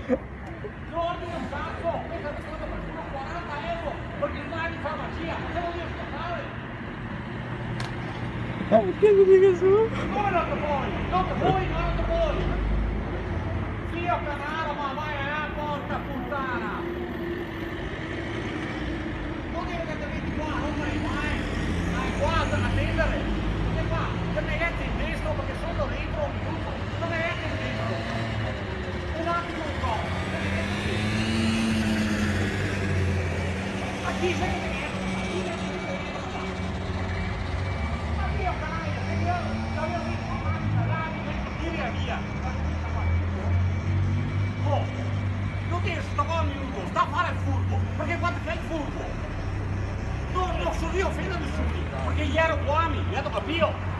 Giorni un cazzo, questa è stata per 40 euro per il mare di farmacia, ma devo dire sto fare? Che mi dica su? Come non te vuoi? Non te vuoi, non te vuoi! Dio canaro, ma vai porca puttana! Non dire che ti metti qua, non vai mai! Vai qua a tendere! E qua, che mi metti in destro perché sono dentro, non mi metti in destro! Un attimo un po'! A chi sei che mi metti? A chi sei che mi metti? Ma Dio canale, se io l'avevo visto a macchina, là, mi metto via! Oh, non ti sto qua un minuto, sta a fare il furbo, perché quando fai il furbo, non sono io offendo nessuno, perché ieri ero qua, mi vedo capito.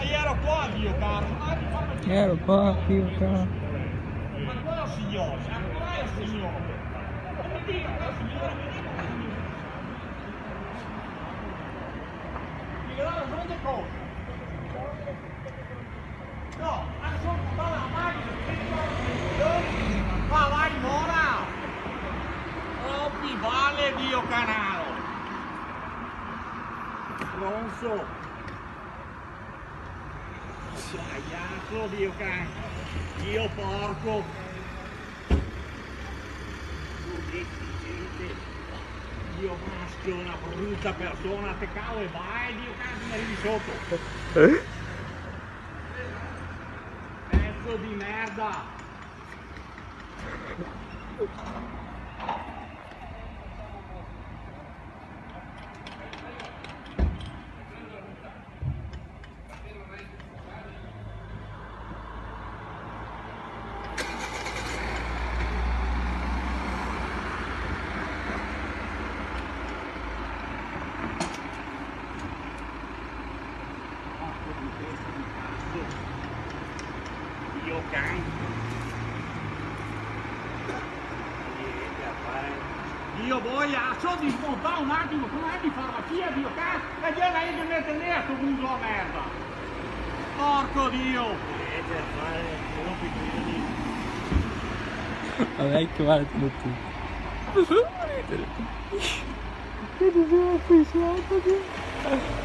Ero qua, Dio caro, Ero qua, Dio caro. ma quello signore, ancora il signore. Non mi dica che il signore mi dica che mi dà ragione cosa. No, anche solo portare la macchina, ma vai ora! Oh, mi vale Dio canaro! Ronzo! Sbagliato, Dio cane! Dio porco! Dio maschio, una brutta persona, te cavo e vai, Dio cazzo, mi arrivi sotto! Pezzo di merda! Dio cane! Dio boia, so di smontare un attimo, com'è di farmacia, Dio cazzo, e già lei mi mette lì a sto muso a merda. Porco Dio! Vabbè, che male te lo tu. Che ti sei affisciato?